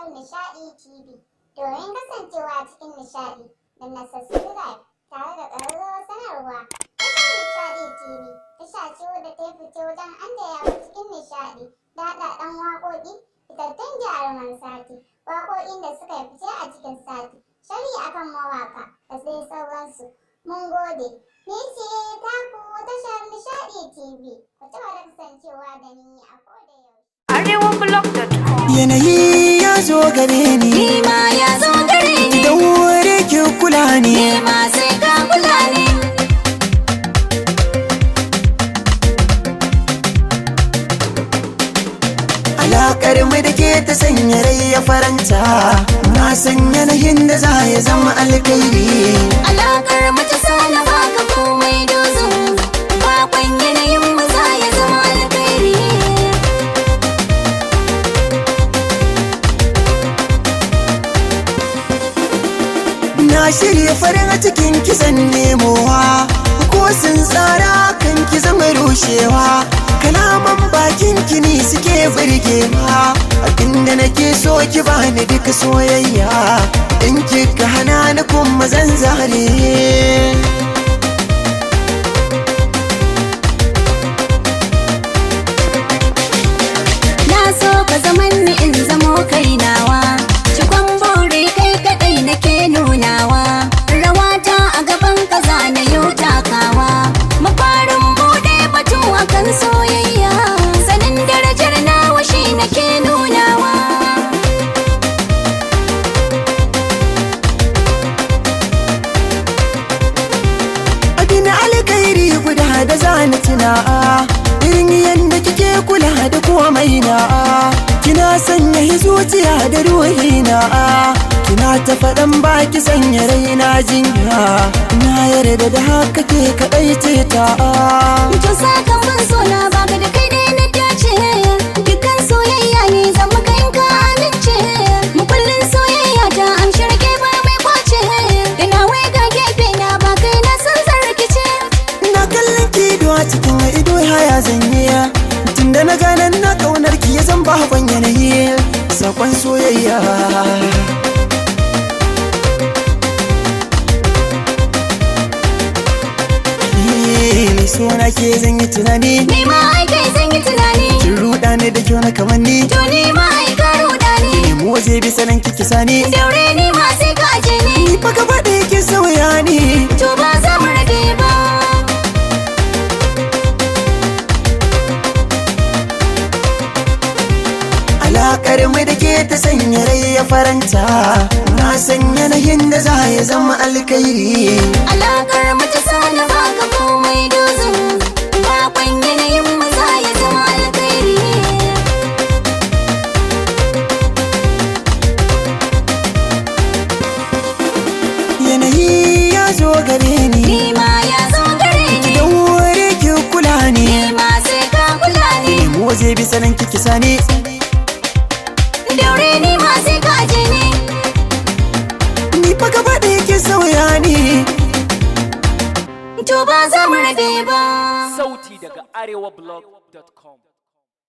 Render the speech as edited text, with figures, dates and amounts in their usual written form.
FM Nishaɗi TV domin kasancewa cikin nishaɗi da na subscribe tare da ƙararrawar sanarwa. Tashar Nishaɗi TV tasha ce wadda ta fice wajen an da yawo cikin nishaɗi da haɗaɗɗen waƙoƙi, fitattun jaruman sati, waƙoƙin da suka yi fice a cikin sati, sharhi akan mawaƙa da sai sauransu. Mun gode. Ni ce taku tashar Nishaɗi TV. Ku ci gaba da kasancewa da ni a koda yaushe. arewablog.com. Yanayi ya zo gare ni, Ni ma ya zo gare ni, da wuri ki kula ni. ni ma sai ka kula ni. Alaƙar mu da ke ta sanya rai ya faranta, na san yanayin da za ya zama alkairi. Alakar mu ta sana baka komai dozin, bakon yanayin mu za ya zama alkhairi. Na shirya farin cikin kisan nemowa, ko sun tsara kan ki zama rushewa. Kalaman bakin kini suke burgewa, abinda nake so ki bani duka soyayya, in kika hana ni kuma zan zare. Na so ka zaman ni in zamo kai nawa, cikon bore kai kadai nake nunawa. Rawata a gaban ka zana yau takawa, mafarin bude batu akan soyayya, sanin darajar nawa shi nake nunawa. Abin alkairi guda da zani tuna, irin yadda kike kula da komai na. Kina sanya zuciya da ruhi na, kina ta faɗan baki sanya raina jinya. Na yarda da haka ke kaɗai ce ta. To sakan ban so na baka da kai dai na dace, dukkan soyayya ne zan maka in ka amince. Mukullin soyayya ta amshi rage ba mai kwace, da na wai ga gefe na ba kai na san zan rikice. Na kallon ki ido a cikin ido haya zanye, tunda na ganan na ƙaunar ki ya zan bakon yanayi, sakon soyayya. Ni suna ke zan yi tunani, Ni ma ai kai zan yi tunani, kin ruɗa ne da kyau na kamanni. to ni ma ai ka ruɗa ni. Mu waje bisa nan kiki sani, Daure ni ma sai ka aje ni, ni fa gaba ɗaya kin sauya ni. to ba za mu rage ba. Alaƙar mu da ke ta sanya rai ya faranta, na san yanayin da za ya zama alkairi. Alakar mu ta sana baka komai dozin, bakon yanayin mu za ya zama alkhairi. Yanayi ya zo gare ni, Ni ma ya zo gare ni, da wuri ki kula ni. ni ma sai ka kula ni. Mu waje bisa nan kiki sani, Daure ni ma sai ka aje ni, ni fa gaba ɗaya kin sauya ni. to ba za mu rage ba. sauti daga arewablog.com.